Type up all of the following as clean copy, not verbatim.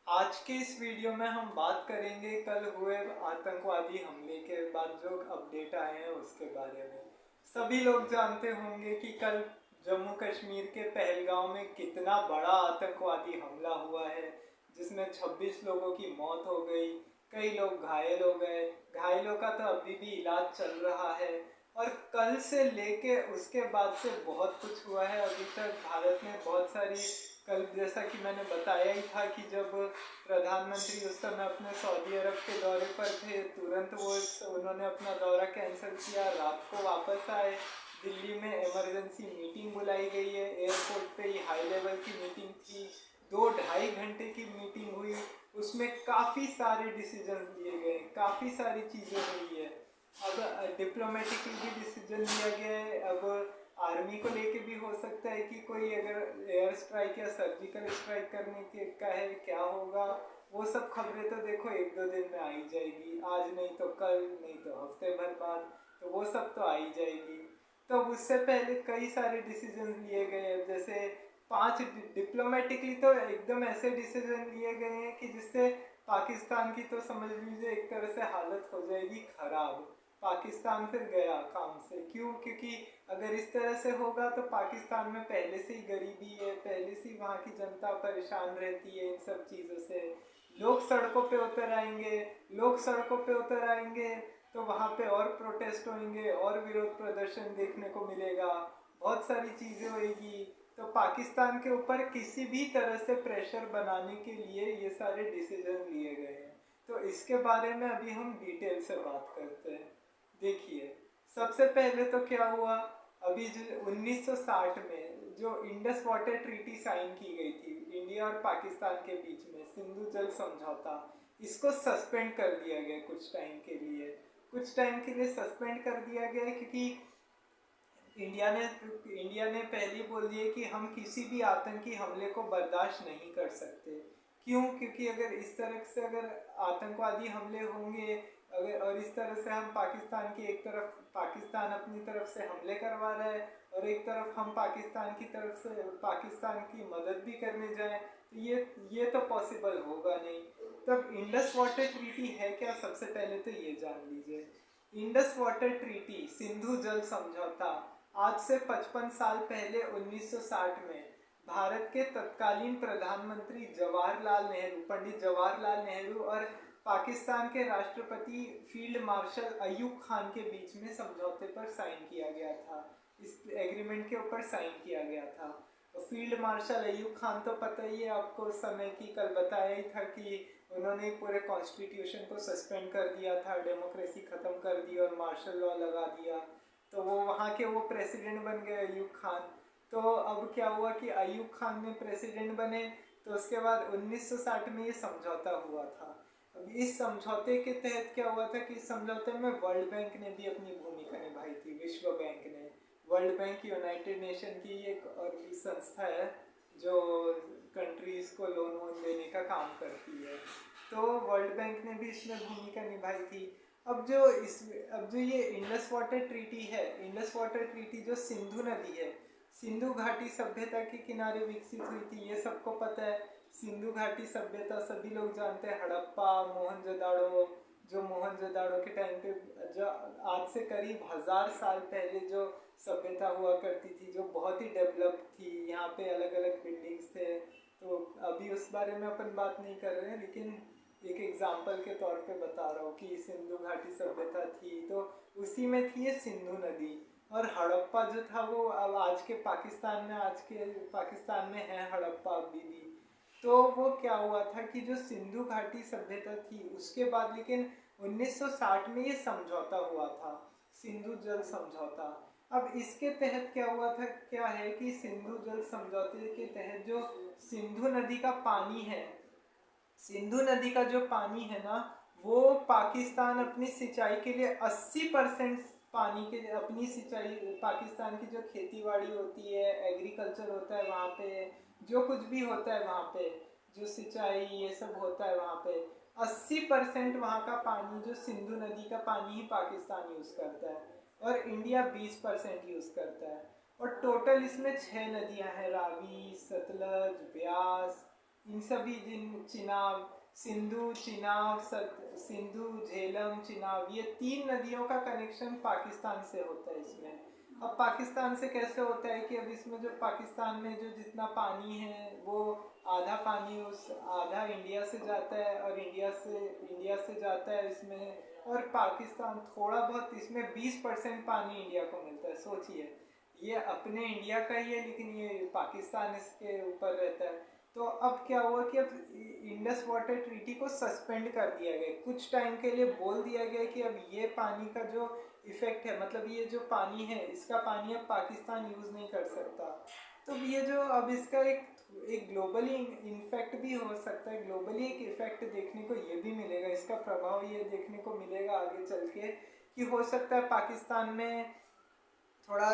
आज के इस वीडियो में हम बात करेंगे कल हुए आतंकवादी हमले के बाद जो अपडेट आए हैं उसके बारे में। सभी लोग जानते होंगे कि कल जम्मू कश्मीर के पहलगांव में कितना बड़ा आतंकवादी हमला हुआ है, जिसमें 26 लोगों की मौत हो गई, कई लोग घायल हो गए। घायलों का तो अभी भी इलाज चल रहा है। और कल से लेके उसके बाद से बहुत कुछ हुआ है अभी तक। भारत में बहुत सारी, कल जैसा कि मैंने बताया ही था कि जब प्रधानमंत्री उस समय अपने सऊदी अरब के दौरे पर थे, तुरंत उन्होंने अपना दौरा कैंसिल किया, रात को वापस आए। दिल्ली में इमरजेंसी मीटिंग बुलाई गई है, एयरपोर्ट पे ही हाई लेवल की मीटिंग थी, 2-2.5 घंटे की मीटिंग हुई। उसमें काफ़ी सारे डिसीजन लिए गए, काफ़ी सारी चीज़ें हुई है। अब डिप्लोमेटिकली भी डिसीजन लिया गया है। अब आर्मी को लेके भी हो सकता है कि कोई अगर एयर स्ट्राइक या सर्जिकल स्ट्राइक करने के का है, क्या होगा वो सब खबरें तो देखो 1-2 दिन में आ ही जाएगी, आज नहीं तो कल, नहीं तो हफ्ते भर बाद, तो वो सब तो आ ही जाएगी। तो उससे पहले कई सारे डिसीजन लिए गए हैं, जैसे 5 डिप्लोमेटिकली तो एकदम ऐसे डिसीजन लिए गए हैं कि जिससे पाकिस्तान की तो समझ लीजिए एक तरह से हालत हो जाएगी खराब। पाकिस्तान फिर गया काम से, क्यों? क्योंकि अगर इस तरह से होगा तो पाकिस्तान में पहले से ही गरीबी है, पहले से ही वहाँ की जनता परेशान रहती है इन सब चीज़ों से। लोग सड़कों पे उतर आएंगे, लोग सड़कों पे उतर आएंगे तो वहाँ पे और प्रोटेस्ट होंगे और विरोध प्रदर्शन देखने को मिलेगा, बहुत सारी चीज़ें होगी। तो पाकिस्तान के ऊपर किसी भी तरह से प्रेशर बनाने के लिए ये सारे डिसीजन लिए गए हैं। तो इसके बारे में अभी हम डिटेल से बात करते हैं। देखिए, सबसे पहले तो क्या हुआ, अभी जो 1960 में जो इंडस वाटर ट्रीटी साइन की गई थी इंडिया और पाकिस्तान के बीच में, सिंधु जल समझौता, इसको सस्पेंड कर दिया गया कुछ टाइम के लिए। कुछ टाइम के लिए सस्पेंड कर दिया गया क्योंकि इंडिया ने पहले बोल दिया कि हम किसी भी आतंकी हमले को बर्दाश्त नहीं कर सकते। क्यों? क्योंकि अगर इस तरह से अगर आतंकवादी हमले होंगे, अगर और इस तरह से हम पाकिस्तान की एक तरफ, पाकिस्तान अपनी तरफ से हमले करवा रहा है और एक तरफ हम पाकिस्तान की तरफ से पाकिस्तान की मदद भी करने जाएं, तो ये तो पॉसिबल होगा नहीं। तब इंडस वाटर ट्रीटी है क्या, सबसे पहले तो ये जान लीजिए। इंडस वाटर ट्रीटी, सिंधु जल समझौता, आज से 55 साल पहले 1960 में भारत के तत्कालीन प्रधानमंत्री जवाहरलाल नेहरू, पंडित जवाहरलाल नेहरू और पाकिस्तान के राष्ट्रपति फील्ड मार्शल अयूब खान के बीच में समझौते पर साइन किया गया था। इस एग्रीमेंट के ऊपर साइन किया गया था। तो फील्ड मार्शल अयूब खान तो पता ही है आपको, उस समय की कल बताया ही था कि उन्होंने पूरे कॉन्स्टिट्यूशन को सस्पेंड कर दिया था, डेमोक्रेसी ख़त्म कर दी और मार्शल लॉ लगा दिया। तो वो वहाँ के वो प्रेसिडेंट बन गए अयूब खान। तो अब क्या हुआ कि अयूब खान में प्रेसिडेंट बने, तो उसके बाद 1960 में ये समझौता हुआ था। अब इस समझौते के तहत क्या हुआ था कि इस समझौते में वर्ल्ड बैंक ने भी अपनी भूमिका निभाई थी, विश्व बैंक ने। वर्ल्ड बैंक यूनाइटेड नेशन की एक और भी संस्था है जो कंट्रीज को लोन वोन देने का काम करती है। तो वर्ल्ड बैंक ने भी इसमें भूमिका निभाई थी। अब जो ये इंडस वाटर ट्रीटी है, इंडस वाटर ट्रीटी जो सिंधु नदी है, सिंधु घाटी सभ्यता के किनारे विकसित हुई थी, ये सबको पता है। सिंधु घाटी सभ्यता सभी लोग जानते हैं, हड़प्पा, मोहनजोदाड़ो, जो मोहनजोदाड़ो के टाइम पे, जो आज से करीब 1000 साल पहले जो सभ्यता हुआ करती थी, जो बहुत ही डेवलप थी, यहाँ पे अलग अलग बिल्डिंग्स थे। तो अभी उस बारे में अपन बात नहीं कर रहे हैं, लेकिन एक एग्जाम्पल के तौर पे बता रहा हूँ कि सिंधु घाटी सभ्यता थी, तो उसी में थी ये सिंधु नदी। और हड़प्पा जो था वो अब आज के पाकिस्तान में, आज के पाकिस्तान में है हड़प्पा अभी भी। तो वो क्या हुआ था कि जो सिंधु घाटी सभ्यता थी उसके बाद, लेकिन 1960 में ये समझौता हुआ था, सिंधु जल समझौता। अब इसके तहत क्या हुआ था, क्या है कि सिंधु जल समझौते के तहत जो सिंधु नदी का पानी है, सिंधु नदी का जो पानी है ना, वो पाकिस्तान अपनी सिंचाई के लिए 80% पानी के लिए अपनी सिंचाई, पाकिस्तान की जो खेती बाड़ी होती है, एग्रीकल्चर होता है वहाँ पे, जो कुछ भी होता है वहाँ पे, जो सिंचाई ये सब होता है वहाँ पे, 80% वहाँ का पानी, जो सिंधु नदी का पानी ही पाकिस्तान यूज़ करता है और इंडिया 20% यूज़ करता है। और टोटल इसमें 6 नदियाँ हैं, रावी, सतलज, ब्यास, इन सभी जिन चिनाब, सिंधु चिनाब, सिंधु झेलम चिनाब, ये 3 नदियों का कनेक्शन पाकिस्तान से होता है इसमें। अब पाकिस्तान से कैसे होता है कि अब इसमें जो पाकिस्तान में जो जितना पानी है वो आधा पानी उस आधा इंडिया से जाता है और इंडिया से जाता है इसमें, और पाकिस्तान थोड़ा बहुत इसमें 20% पानी इंडिया को मिलता है। सोचिए, ये अपने इंडिया का ही है लेकिन ये पाकिस्तान इसके ऊपर रहता है। तो अब क्या हुआ कि अब इंडस वाटर ट्रीटी को सस्पेंड कर दिया गया, कुछ टाइम के लिए बोल दिया गया कि अब ये पानी का जो इफेक्ट है, मतलब ये जो पानी है इसका पानी अब पाकिस्तान यूज़ नहीं कर सकता। तो ये जो अब इसका एक ग्लोबली इफेक्ट भी हो सकता है, ग्लोबली एक इफेक्ट देखने को ये भी मिलेगा, इसका प्रभाव ये देखने को मिलेगा आगे चल के कि हो सकता है पाकिस्तान में थोड़ा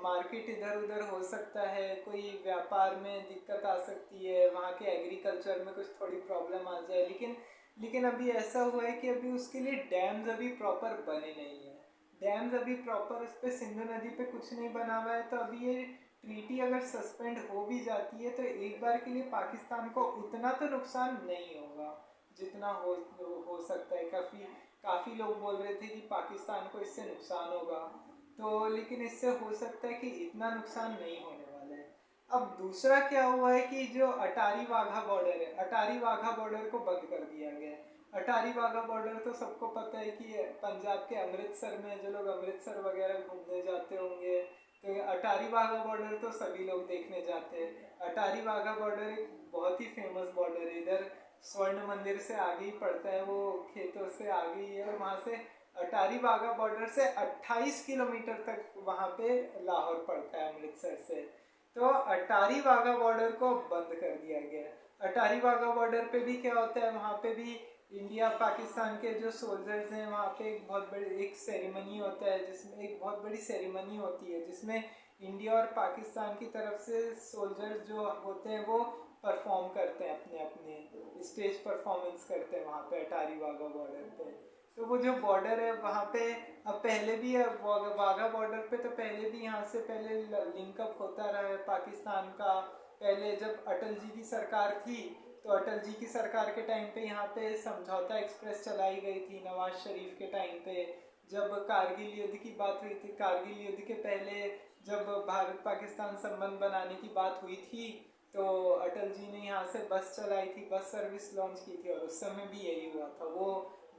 मार्केट इधर उधर हो सकता है, कोई व्यापार में दिक्कत आ सकती है, वहाँ के एग्रीकल्चर में कुछ थोड़ी प्रॉब्लम आ जाए। लेकिन अभी ऐसा हुआ है कि अभी उसके लिए डैम्स अभी प्रॉपर बने नहीं है। डैम्स अभी प्रॉपर उस पर सिंधु नदी पे कुछ नहीं बना हुआ है। तो अभी ये ट्रीटी अगर सस्पेंड हो भी जाती है तो एक बार के लिए पाकिस्तान को उतना तो नुकसान नहीं होगा जितना हो सकता है। काफ़ी लोग बोल रहे थे कि पाकिस्तान को इससे नुकसान होगा, तो लेकिन इससे हो सकता है कि इतना नुकसान नहीं होने वाला है। अब दूसरा क्या हुआ है कि जो अटारी वाघा बॉर्डर है, अटारी वाघा बॉर्डर को बंद कर दिया गया है। अटारी वाघा बॉर्डर तो सबको पता है कि पंजाब के अमृतसर में, जो लोग अमृतसर वगैरह घूमने जाते होंगे तो ये अटारी वाघा बॉर्डर तो सभी लोग देखने जाते हैं। अटारी वाघा बॉर्डर एक बहुत ही फेमस बॉर्डर है, इधर स्वर्ण मंदिर से आगे ही पड़ता है, वो खेतों से आगे ही है। और वहाँ से अटारी वाघा बॉर्डर से 28 किलोमीटर तक वहाँ पे लाहौर पड़ता है अमृतसर से। तो अटारी वाघा बॉर्डर को बंद कर दिया गया है। अटारी वाघा बॉर्डर पे भी क्या होता है, वहाँ पे भी इंडिया पाकिस्तान के जो सोल्जर्स हैं वहाँ पे एक बहुत बड़ी एक सेरेमनी होता है, जिसमें एक बहुत बड़ी सेरेमनी होती है जिसमें इंडिया और पाकिस्तान की तरफ से सोल्जर्स जो होते हैं वो परफॉर्म करते हैं, अपने अपने स्टेज परफॉर्मेंस करते हैं वहाँ पे अटारी वाघा बॉर्डर पे। तो वो जो बॉर्डर है वहाँ पे अब पहले भी है, वाघा बॉर्डर पे तो पहले भी यहाँ से पहले लिंकअप होता रहा है पाकिस्तान का। पहले जब अटल जी की सरकार थी तो अटल जी की सरकार के टाइम पे यहाँ पे समझौता एक्सप्रेस चलाई गई थी, नवाज शरीफ के टाइम पे। जब कारगिल युद्ध की बात हुई थी, कारगिल युद्ध के पहले जब भारत पाकिस्तान संबंध बनाने की बात हुई थी तो अटल जी ने यहाँ से बस चलाई थी, बस सर्विस लॉन्च की थी, और उस समय भी यही हुआ था। वो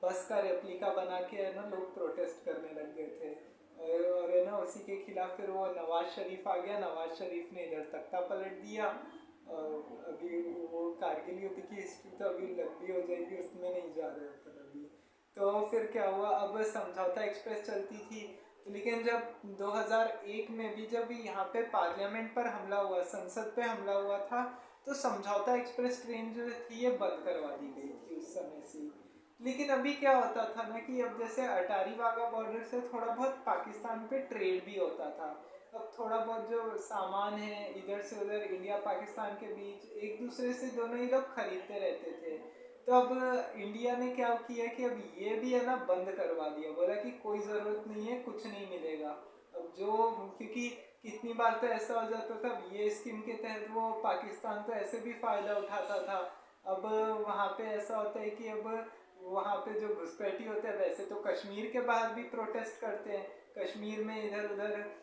बस का रेप्लिका बना के है ना लोग प्रोटेस्ट करने लग गए थे, और है ना उसी के खिलाफ फिर वो नवाज शरीफ आ गया, नवाज शरीफ ने इधर तख्ता पलट दिया। और अभी वो कारगिल युद्ध की हिस्ट्री तो अभी लंबी हो जाएगी, उसमें नहीं जा रहे अपन अभी। तो फिर क्या हुआ, अब समझौता एक्सप्रेस चलती थी, लेकिन जब 2001 में भी जब यहाँ पे पार्लियामेंट पर हमला हुआ, संसद पे हमला हुआ था, तो समझौता एक्सप्रेस ट्रेन जो थी ये बंद करवा दी गई थी उस समय से। लेकिन अभी क्या होता था ना कि अब जैसे अटारी वाघा बॉर्डर से थोड़ा बहुत पाकिस्तान पे ट्रेड भी होता था। अब थोड़ा बहुत जो सामान है इधर से उधर इंडिया पाकिस्तान के बीच एक दूसरे से दोनों ही लोग खरीदते रहते थे। तो अब इंडिया ने क्या किया कि अब ये भी है ना बंद करवा दिया, बोला कि कोई ज़रूरत नहीं है, कुछ नहीं मिलेगा। अब जो क्योंकि कितनी बार तो ऐसा हो जाता था, ये स्कीम के तहत वो पाकिस्तान तो ऐसे भी फ़ायदा उठाता था। अब वहाँ पे ऐसा होता है कि अब वहाँ पे जो घुसपैठी होते हैं, वैसे तो कश्मीर के बाहर भी प्रोटेस्ट करते हैं, कश्मीर में इधर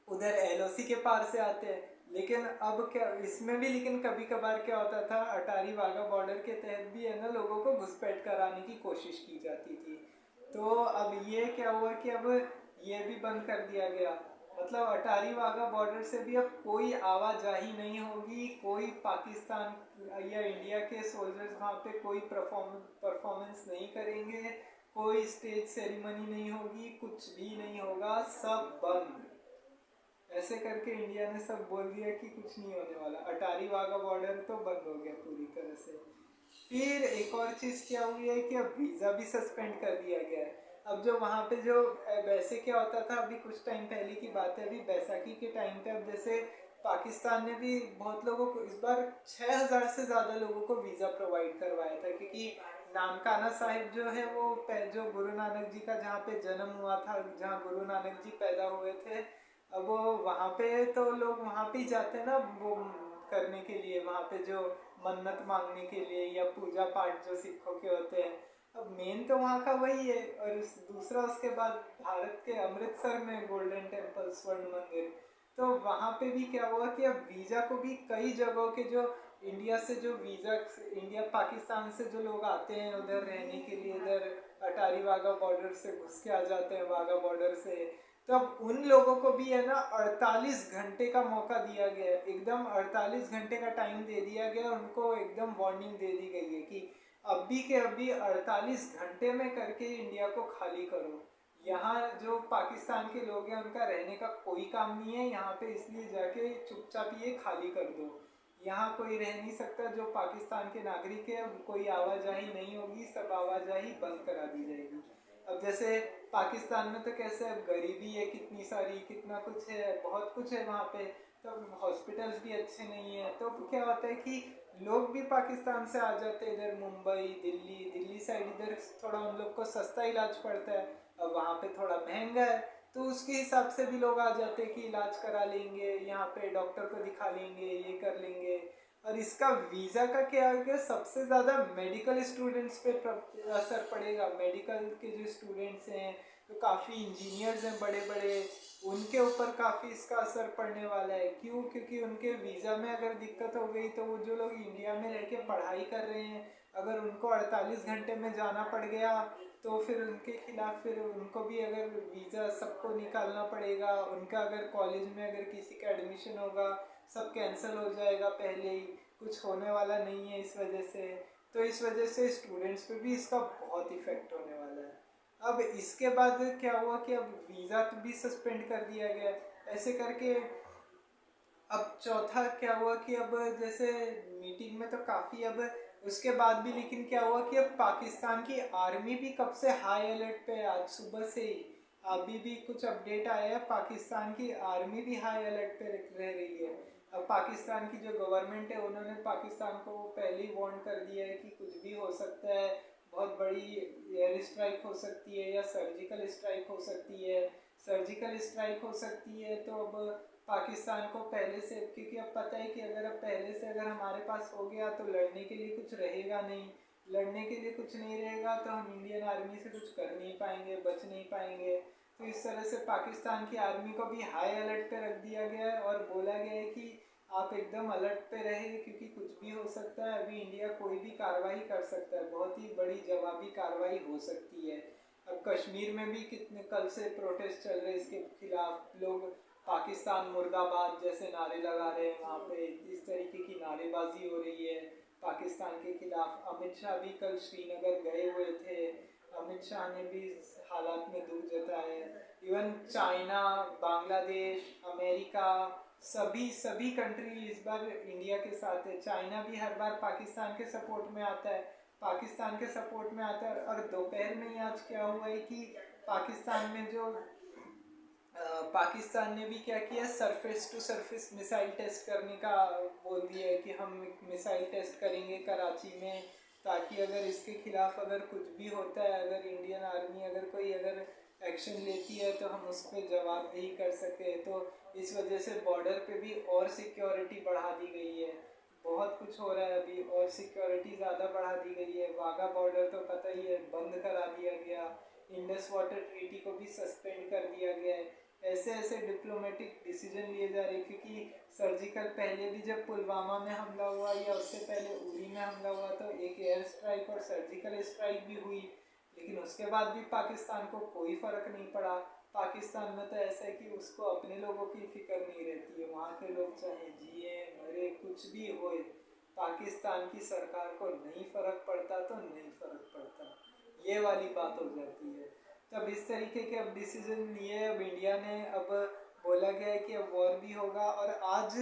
उधर एलओसी के पार से आते हैं। लेकिन अब क्या इसमें भी, लेकिन कभी कभार क्या होता था अटारी वाघा बॉर्डर के तहत भी है ना लोगों को घुसपैठ कराने की कोशिश की जाती थी। तो अब ये क्या हुआ कि अब ये भी बंद कर दिया गया, मतलब अटारी वाघा बॉर्डर से भी अब कोई आवाजाही नहीं होगी, कोई पाकिस्तान या इंडिया के सोल्जर्स वहाँ पे कोई परफॉर्मेंस नहीं करेंगे, कोई स्टेज सेरेमनी नहीं होगी, कुछ भी नहीं होगा, सब बंद। ऐसे करके इंडिया ने सब बोल दिया कि कुछ नहीं होने वाला, अटारी वाघा बॉर्डर तो बंद हो गया पूरी तरह से। फिर एक और चीज़ क्या हुई है कि अब वीज़ा भी सस्पेंड कर दिया गया है। अब जो वहाँ पे जो वैसे क्या होता था, अभी कुछ टाइम पहले की बात है, अभी बैसाखी के टाइम पे अब जैसे पाकिस्तान ने भी बहुत लोगों को इस बार 6000 से ज़्यादा लोगों को वीज़ा प्रोवाइड करवाया था, क्योंकि नानकाना साहिब जो है वो जो गुरु नानक जी का जहाँ पे जन्म हुआ था, जहाँ गुरु नानक जी पैदा हुए थे, अब वो वहाँ पे तो लोग वहाँ पे ही जाते हैं ना, वो करने के लिए, वहाँ पे जो मन्नत मांगने के लिए या पूजा पाठ जो सिखों के होते हैं। अब मेन तो वहाँ का वही है। और दूसरा उसके बाद भारत के अमृतसर में गोल्डन टेम्पल, स्वर्ण मंदिर। तो वहाँ पे भी क्या हुआ कि अब वीज़ा को भी कई जगहों के जो इंडिया से जो वीज़ा, इंडिया पाकिस्तान से जो लोग आते हैं उधर रहने के लिए, इधर अटारी वाघा बॉर्डर से घुस के आ जाते हैं, वाघा बॉर्डर से। तो अब उन लोगों को भी है ना 48 घंटे का मौका दिया गया है, एकदम 48 घंटे का टाइम दे दिया गया है उनको, एकदम वार्निंग दे दी गई है कि अभी के अभी 48 घंटे में करके इंडिया को खाली करो। यहाँ जो पाकिस्तान के लोग हैं उनका रहने का कोई काम नहीं है यहाँ पे, इसलिए जाके चुपचाप ये खाली कर दो। यहाँ कोई रह नहीं सकता जो पाकिस्तान के नागरिक है, कोई आवाजाही नहीं होगी, सब आवाजाही बंद करा दी जाएगी। अब जैसे पाकिस्तान में तो कैसे, अब गरीबी है कितनी सारी, कितना कुछ है, बहुत कुछ है वहाँ पे, तो हॉस्पिटल्स भी अच्छे नहीं है। तो क्या होता है कि लोग भी पाकिस्तान से आ जाते हैं इधर, मुंबई, दिल्ली साइड, इधर थोड़ा उन लोग को सस्ता इलाज पड़ता है। अब वहाँ पे थोड़ा महंगा है, तो उसके हिसाब से भी लोग आ जाते हैं कि इलाज करा लेंगे, यहाँ पे डॉक्टर को दिखा लेंगे, ये कर लेंगे। और इसका वीज़ा का क्या है कि सबसे ज़्यादा मेडिकल स्टूडेंट्स पे असर पड़ेगा। मेडिकल के जो स्टूडेंट्स हैं, तो काफ़ी इंजीनियर्स हैं बड़े बड़े, उनके ऊपर काफ़ी इसका असर पड़ने वाला है। क्यों? क्योंकि उनके वीज़ा में अगर दिक्कत हो गई तो वो जो लोग इंडिया में रह के पढ़ाई कर रहे हैं, अगर उनको 48 घंटे में जाना पड़ गया तो फिर उनके खिलाफ, फिर उनको भी अगर वीज़ा सबको निकालना पड़ेगा। उनका अगर कॉलेज में अगर किसी का एडमिशन होगा, सब कैंसिल हो जाएगा पहले ही, कुछ होने वाला नहीं है इस वजह से। तो इस वजह से स्टूडेंट्स पे भी इसका बहुत इफेक्ट होने वाला है। अब इसके बाद क्या हुआ कि अब वीज़ा तो भी सस्पेंड कर दिया गया, ऐसे करके। अब चौथा क्या हुआ कि अब जैसे मीटिंग में तो काफ़ी, अब उसके बाद भी लेकिन क्या हुआ कि अब पाकिस्तान की आर्मी भी कब से हाई अलर्ट पे है, आज सुबह से ही अभी भी कुछ अपडेट आया है, पाकिस्तान की आर्मी भी हाई अलर्ट पे रह रही है। अब पाकिस्तान की जो गवर्नमेंट है उन्होंने पाकिस्तान को पहले ही वार्न कर दिया है कि कुछ भी हो सकता है, बहुत बड़ी एयर स्ट्राइक हो सकती है या सर्जिकल स्ट्राइक हो सकती है। सर्जिकल स्ट्राइक हो सकती है तो अब पाकिस्तान को पहले से, क्योंकि अब पता है कि अगर अब पहले से अगर हमारे पास हो गया तो लड़ने के लिए कुछ रहेगा नहीं, लड़ने के लिए कुछ नहीं रहेगा तो हम इंडियन आर्मी से कुछ कर नहीं पाएंगे, बच नहीं पाएंगे। तो इस तरह से पाकिस्तान की आर्मी को भी हाई अलर्ट पे रख दिया गया है और बोला गया है कि आप एकदम अलर्ट पे रहे, क्योंकि कुछ भी हो सकता है, अभी इंडिया कोई भी कार्रवाई कर सकता है, बहुत ही बड़ी जवाबी कार्रवाई हो सकती है। अब कश्मीर में भी कितने कल से प्रोटेस्ट चल रहे हैं इसके खिलाफ, लोग पाकिस्तान मुर्दाबाद जैसे नारे लगा रहे हैं, वहाँ पे इस तरीके की नारेबाजी हो रही है पाकिस्तान के खिलाफ। अमित शाह भी कल श्रीनगर गए हुए थे, अमित शाह ने भी इस हालात में दुख जताया है। इवन चाइना, बांग्लादेश, अमेरिका, सभी कंट्री इस बार इंडिया के साथ है। चाइना भी हर बार पाकिस्तान के सपोर्ट में आता है, पाकिस्तान के सपोर्ट में आता है। और दोपहर में ही आज क्या हुआ है कि पाकिस्तान में जो पाकिस्तान ने भी क्या किया, surface to surface missile test करने का बोल दिया है कि हम मिसाइल टेस्ट करेंगे कराची में, ताकि अगर इसके खिलाफ अगर कुछ भी होता है, अगर इंडियन आर्मी अगर कोई अगर एक्शन लेती है तो हम उस पर जवाबदेही कर सके। तो इस वजह से बॉर्डर पे भी और सिक्योरिटी बढ़ा दी गई है, बहुत कुछ हो रहा है अभी, और सिक्योरिटी ज़्यादा बढ़ा दी गई है। वाघा बॉर्डर तो पता ही है बंद करा दिया गया, इंडस वाटर ट्रीटी को भी सस्पेंड कर दिया गया है। ऐसे ऐसे डिप्लोमेटिक डिसीजन लिए जा रहे हैं, क्योंकि सर्जिकल पहले भी जब पुलवामा में हमला हुआ या उससे पहले उरी में हमला हुआ तो एक एयर स्ट्राइक और सर्जिकल स्ट्राइक भी हुई, लेकिन उसके बाद भी पाकिस्तान को कोई फ़र्क नहीं पड़ा। पाकिस्तान में तो ऐसा है कि उसको अपने लोगों की फिक्र नहीं रहती है, वहाँ के लोग चाहे जिए मरे कुछ भी होए, पाकिस्तान की सरकार को नहीं फ़र्क पड़ता तो नहीं फ़र्क पड़ता, ये वाली बात हो जाती है। तब इस तरीके के अब डिसीजन लिए, अब इंडिया ने अब बोला गया है कि अब वॉर भी होगा। और आज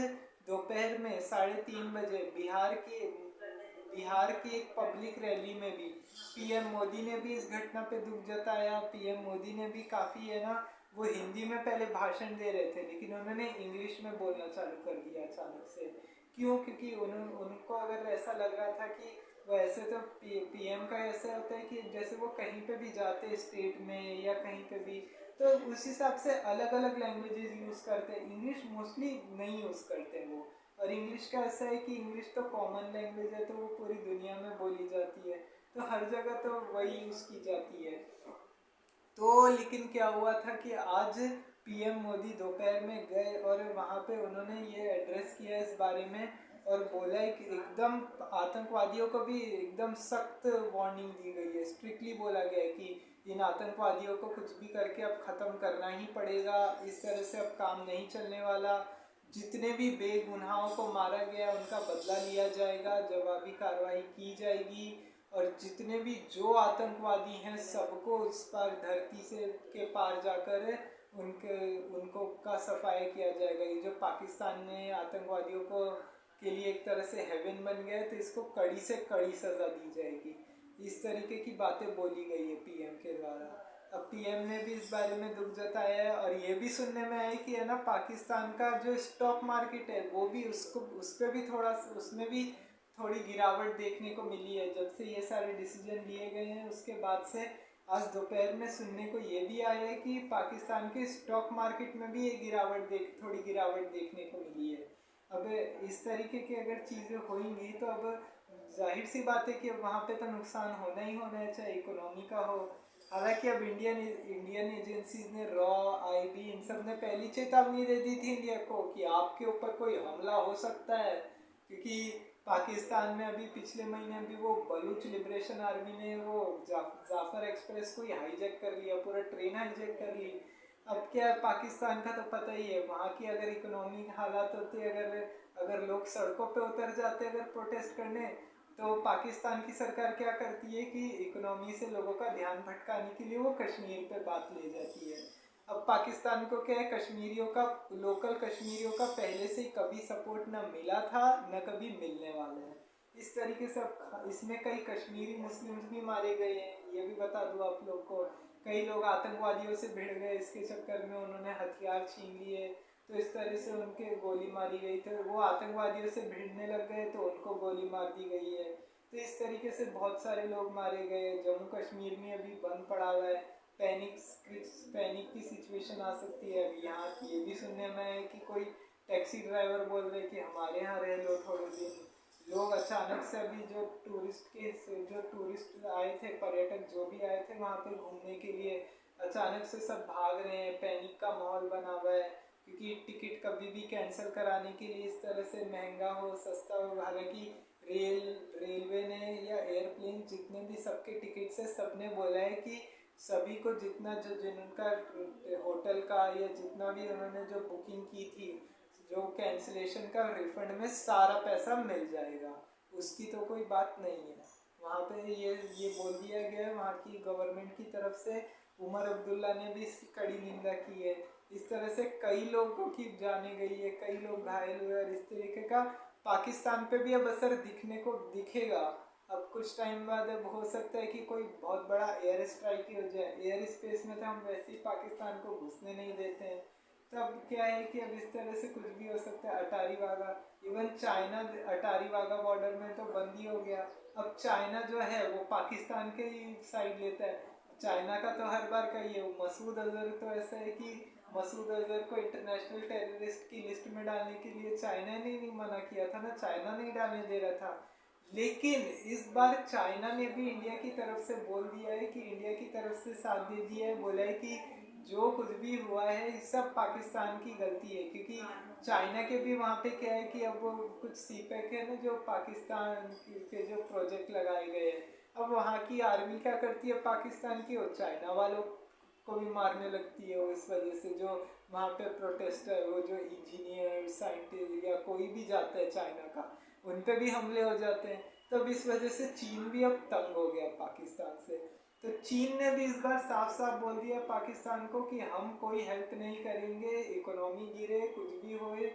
दोपहर में 3:30 बजे बिहार की एक पब्लिक रैली में भी पीएम मोदी ने भी इस घटना पे दुख जताया। पीएम मोदी ने भी काफ़ी है ना, वो हिंदी में पहले भाषण दे रहे थे लेकिन उन्होंने इंग्लिश में बोलना चालू कर दिया अचानक से। क्यों? क्योंकि उनको अगर ऐसा लग रहा था कि वैसे तो पीएम का ऐसा होता है कि जैसे वो कहीं पे भी जाते स्टेट में या कहीं पे भी, तो उस हिसाब से अलग अलग लैंग्वेजेस यूज़ करते हैं, इंग्लिश मोस्टली नहीं यूज़ करते वो। और इंग्लिश का ऐसा है कि इंग्लिश तो कॉमन लैंग्वेज है, तो वो पूरी दुनिया में बोली जाती है, तो हर जगह तो वही यूज़ की जाती है। तो लेकिन क्या हुआ था कि आज पीएम मोदी दोपहर में गए और वहाँ पे उन्होंने ये एड्रेस किया इस बारे में, और बोला है कि एकदम आतंकवादियों को भी एकदम सख्त वार्निंग दी गई है, स्ट्रिक्टली बोला गया है कि इन आतंकवादियों को कुछ भी करके अब ख़त्म करना ही पड़ेगा, इस तरह से अब काम नहीं चलने वाला, जितने भी बेगुनाहों को मारा गया उनका बदला लिया जाएगा, जवाबी कार्रवाई की जाएगी, और जितने भी जो आतंकवादी हैं सबको उस पार धरती से के पार जाकर उनके उनको का सफाया किया जाएगा। ये जो पाकिस्तान ने आतंकवादियों को के लिए एक तरह से हेवन बन गया है, तो इसको कड़ी से कड़ी सज़ा दी जाएगी, इस तरीके की बातें बोली गई है पीएम के द्वारा। अब पीएम ने भी इस बारे में दुख जताया है, और ये भी सुनने में आया कि है ना, पाकिस्तान का जो स्टॉक मार्केट है वो भी उस पर भी थोड़ा, उसमें भी थोड़ी गिरावट देखने को मिली है। जब से ये सारे डिसीजन लिए गए हैं उसके बाद से आज दोपहर में सुनने को ये भी आया है कि पाकिस्तान के स्टॉक मार्केट में भी ये थोड़ी गिरावट देखने को मिली है। अब इस तरीके की अगर चीज़ें होंगी तो अब जाहिर सी बात है कि वहाँ पे तो नुकसान होना ही होना है, चाहे इकोनॉमी का हो। हालांकि अब इंडियन एजेंसीज ने, रॉ, आईबी, इन सब ने पहली चेतावनी दे दी थी इंडिया को कि आपके ऊपर कोई हमला हो सकता है, क्योंकि पाकिस्तान में अभी पिछले महीने भी वो बलूच लिबरेशन आर्मी ने वो जाफर एक्सप्रेस को ही हाईजैक कर लिया, पूरा ट्रेन हाईजैक कर ली। अब क्या है, पाकिस्तान का तो पता ही है, वहाँ की अगर इकोनॉमिक हालात होते, अगर अगर लोग सड़कों पे उतर जाते अगर प्रोटेस्ट करने, तो पाकिस्तान की सरकार क्या करती है कि इकोनॉमी से लोगों का ध्यान भटकाने के लिए वो कश्मीर पे बात ले जाती है। अब पाकिस्तान को क्या है, कश्मीरियों का, लोकल कश्मीरियों का पहले से ही कभी सपोर्ट न मिला था न कभी मिलने वाला है। इस तरीके से अब इसमें कई कश्मीरी मुस्लिम्स भी मारे गए हैं, ये भी बता दूं आप लोग को। कई लोग आतंकवादियों से भिड़ गए, इसके चक्कर में उन्होंने हथियार छीन लिए, तो इस तरह से उनके गोली मारी गई, तो वो आतंकवादियों से भिड़ने लग गए तो उनको गोली मार दी गई है। तो इस तरीके से बहुत सारे लोग मारे गए। जम्मू कश्मीर में अभी बंद पड़ा हुआ है, पैनिक पैनिक की सिचुएशन आ सकती है। अभी यहाँ ये भी सुनने में है कि कोई टैक्सी ड्राइवर बोल रहे कि हमारे यहाँ रह लो थोड़े दिन। लोग अचानक से अभी जो टूरिस्ट आए थे, पर्यटक जो भी आए थे वहाँ पे घूमने के लिए, अचानक से सब भाग रहे हैं, पैनिक का माहौल बना हुआ है, क्योंकि टिकट कभी भी कैंसिल कराने के लिए इस तरह से महंगा हो सस्ता हो। हालांकि रेलवे ने या एयरप्लेन जितने भी सबके टिकट्स है, सबने बोला है कि सभी को जितना जो जिनका होटल का या जितना भी उन्होंने जो बुकिंग की थी, जो कैंसिलेशन का रिफंड में सारा पैसा मिल जाएगा, उसकी तो कोई बात नहीं है। वहाँ पे ये बोल दिया गया है वहाँ की गवर्नमेंट की तरफ से। उमर अब्दुल्ला ने भी इसकी कड़ी निंदा की है। इस तरह से कई लोगों की जाने गई है, कई लोग घायल हुए, और इस तरीके का पाकिस्तान पे भी अब असर दिखने को दिखेगा। अब कुछ टाइम बाद अब हो सकता है कि कोई बहुत बड़ा एयर स्ट्राइक ही हो जाए। एयर स्पेस में तो हम वैसे ही पाकिस्तान को घुसने नहीं देते हैं, तो अब क्या है कि अब इस तरह से कुछ भी हो सकता है। Attari Wagah, even China Attari Wagah border में तो बंद ही हो गया। अब चाइना जो है वो पाकिस्तान के ही साइड लेता है। चाइना का तो हर बार का ही है। मसूद अजहर तो ऐसा है कि मसूद अजहर को इंटरनेशनल टेररिस्ट की लिस्ट में डालने के लिए चाइना ने नहीं मना किया था ना, चाइना नहीं डालने दे रहा था। लेकिन इस बार चाइना ने भी इंडिया की तरफ से बोल दिया है कि इंडिया की तरफ से साथ दे दिया है, बोला है कि जो कुछ भी हुआ है ये सब पाकिस्तान की गलती है। क्योंकि चाइना के भी वहाँ पे क्या है कि अब वो कुछ सीपैक है ना, जो पाकिस्तान के जो प्रोजेक्ट लगाए गए हैं, अब वहाँ की आर्मी क्या करती है पाकिस्तान की, और चाइना वालों को भी मारने लगती है। वो इस वजह से जो वहाँ पे प्रोटेस्टर, वो जो इंजीनियर, साइंटिस्ट या कोई भी जाता है चाइना का, उन पे भी हमले हो जाते हैं। तब इस वजह से चीन भी अब तंग हो गया पाकिस्तान से। तो चीन ने भी इस बार साफ साफ बोल दिया पाकिस्तान को कि हम कोई हेल्प नहीं करेंगे, इकोनॉमी गिरे, कुछ भी होए,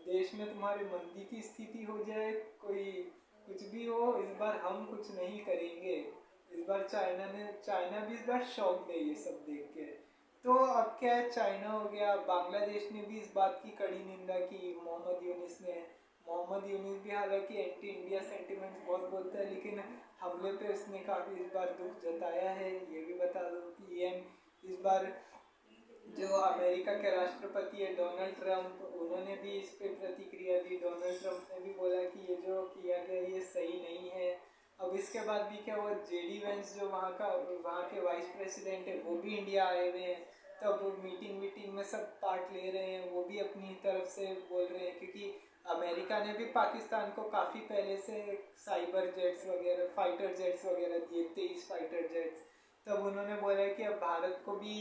देश में तुम्हारे मंदी की स्थिति हो जाए, कोई कुछ भी हो, इस बार हम कुछ नहीं करेंगे। इस बार चाइना भी इस बार शौक है ये सब देख के। तो अब क्या है, चाइना हो गया, बांग्लादेश ने भी इस बात की कड़ी निंदा की, मोहम्मद यूनिस ने। मोहम्मद यूनिस भी हालांकि एंटी इंडिया सेंटिमेंट्स बहुत बोलता है, लेकिन हमले पे उसने काफ़ी इस बार दुख जताया है। ये भी बता दूं कि इस बार जो अमेरिका के राष्ट्रपति है डोनाल्ड ट्रंप, उन्होंने भी इस पे प्रतिक्रिया दी। डोनाल्ड ट्रंप ने भी बोला कि ये जो किया गया ये सही नहीं है। अब इसके बाद भी क्या हुआ, जेडी वेंस जो वहाँ के वाइस प्रेसिडेंट है वो भी इंडिया आए हुए हैं। तब मीटिंग में सब पार्ट ले रहे हैं, वो भी अपनी तरफ से बोल रहे हैं, क्योंकि अमेरिका ने भी पाकिस्तान को काफ़ी पहले से साइबर जेट्स वगैरह, फाइटर जेट्स वगैरह दिए, 23 फाइटर जेट्स। तब उन्होंने बोला कि अब भारत को भी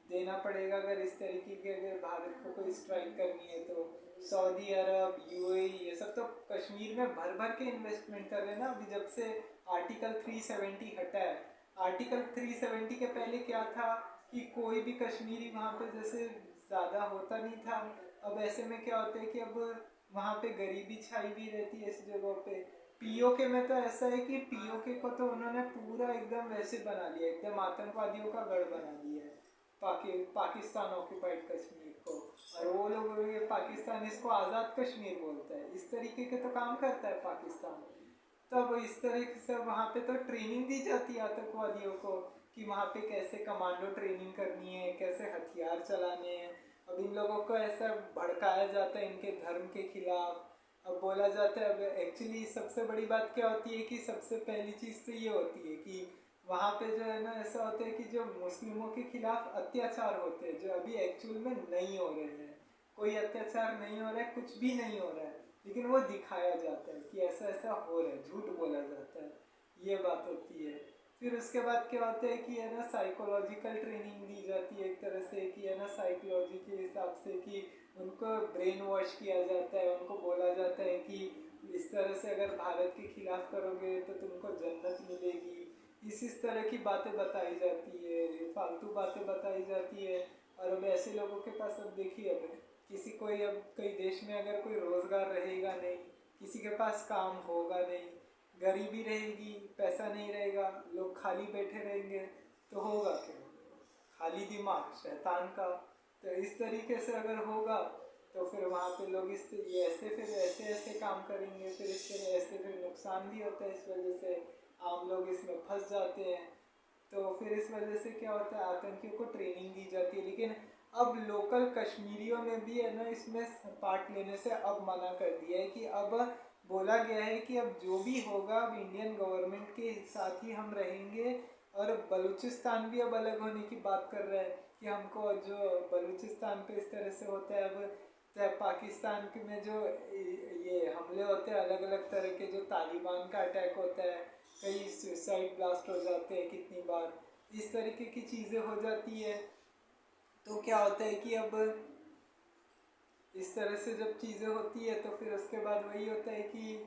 देना पड़ेगा, अगर इस तरीके की अगर भारत को कोई स्ट्राइक करनी है तो। सऊदी अरब, यूएई, ये सब तो कश्मीर में भर भर के इन्वेस्टमेंट कर रहे हैं ना। अभी जब से आर्टिकल 370 हटा है, आर्टिकल 370 के पहले क्या था कि कोई भी कश्मीरी वहाँ पे जैसे ज़्यादा होता नहीं था। अब ऐसे में क्या होता है कि अब वहाँ पे गरीबी छाई भी रहती है इस जगहों पे। पीओके में तो ऐसा है कि पीओके को तो उन्होंने पूरा एकदम वैसे बना लिया, एकदम आतंकवादियों का गढ़ बना दिया है पाकिस्तान ऑक्यूपाइड कश्मीर को। और वो लोग, ये पाकिस्तान इसको आज़ाद कश्मीर बोलता है। इस तरीके के तो काम करता है पाकिस्तान। तब इस तरीके से वहाँ पे तो ट्रेनिंग दी जाती है आतंकवादियों को कि वहाँ पे कैसे कमांडो ट्रेनिंग करनी है, कैसे हथियार चलाने हैं। अब इन लोगों को ऐसा भड़काया जाता है इनके धर्म के खिलाफ। अब बोला जाता है, अब एक्चुअली सबसे बड़ी बात क्या होती है कि सबसे पहली चीज़ तो ये होती है कि वहाँ पे जो है ना, ऐसा होता है कि जो मुस्लिमों के खिलाफ अत्याचार होते हैं जो अभी एक्चुअल में नहीं हो रहे हैं। कोई अत्याचार नहीं हो रहा है, कुछ भी नहीं हो रहा है, लेकिन वो दिखाया जाता है कि ऐसा ऐसा हो रहा है, झूठ बोला जाता है, ये बात होती है। फिर उसके बाद क्या होता है कि है ना, साइकोलॉजिकल ट्रेनिंग दी जाती है एक तरह से, कि है ना साइकोलॉजी के हिसाब से कि उनको ब्रेन वॉश किया जाता है। उनको बोला जाता है कि इस तरह से अगर भारत के खिलाफ करोगे तो तुमको जन्नत मिलेगी। इस तरह की बातें बताई जाती है, फालतू बातें बताई जाती है। और अब ऐसे लोगों के पास, अब देखिए, अब किसी कोई, अब कई देश में अगर कोई रोज़गार रहेगा नहीं, किसी के पास काम होगा नहीं, गरीबी रहेगी, पैसा नहीं रहेगा, लोग खाली बैठे रहेंगे, तो होगा क्या? खाली दिमाग शैतान का। तो इस तरीके से अगर होगा तो फिर वहाँ पे लोग ये ऐसे फिर ऐसे काम करेंगे, फिर इससे ऐसे फिर नुकसान भी होता है। इस वजह से आम लोग इसमें फंस जाते हैं। तो फिर इस वजह से क्या होता है, आतंकियों को ट्रेनिंग दी जाती है। लेकिन अब लोकल कश्मीरियों ने भी है ना इसमें पार्ट लेने से अब मना कर दिया है कि अब बोला गया है कि अब जो भी होगा अब इंडियन गवर्नमेंट के साथ ही हम रहेंगे। और बलूचिस्तान भी अब अलग होने की बात कर रहा है कि हमको जो बलूचिस्तान पे इस तरह से होता है, अब चाहे पाकिस्तान में जो ये हमले होते हैं अलग अलग तरह के, जो तालिबान का अटैक होता है, कई सुसाइड ब्लास्ट हो जाते हैं कितनी बार, इस तरीके की चीज़ें हो जाती है। तो क्या होता है कि अब इस तरह से जब चीज़ें होती है तो फिर उसके बाद वही होता है कि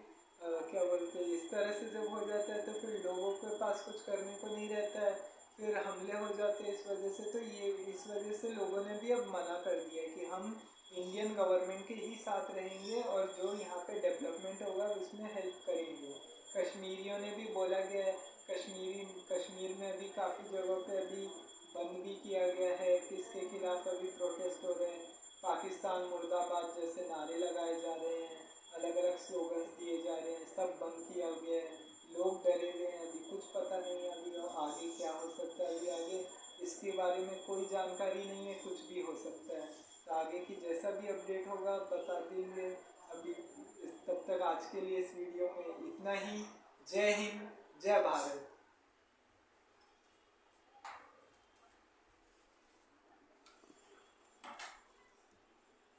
क्या बोलते हैं, इस तरह से जब हो जाता है तो फिर लोगों के पास कुछ करने को नहीं रहता है, फिर हमले हो जाते हैं इस वजह से। तो ये इस वजह से लोगों ने भी अब मना कर दिया है कि हम इंडियन गवर्नमेंट के ही साथ रहेंगे और जो यहाँ पे डेवलपमेंट होगा उसमें हेल्प करेंगे। कश्मीरियों ने भी बोला गया है, कश्मीर में अभी काफ़ी जगहों पे अभी बंद भी किया गया है, किसके खिलाफ अभी प्रोटेस्ट हो रहे हैं, पाकिस्तान मुर्दाबाद जैसे नारे लगाए जा रहे हैं, अलग अलग स्लोगन्स दिए जा रहे हैं, सब बंद किया गया है। लोग डरे हुए हैं, अभी कुछ पता नहीं है अभी आगे क्या हो सकता है। अभी आगे इसके बारे में कोई जानकारी नहीं है, कुछ भी हो सकता है। तो आगे की जैसा भी अपडेट होगा बता देंगे। अभी तब तक आज के लिए इस वीडियो में इतना ही। जय हिंद, जय भारत।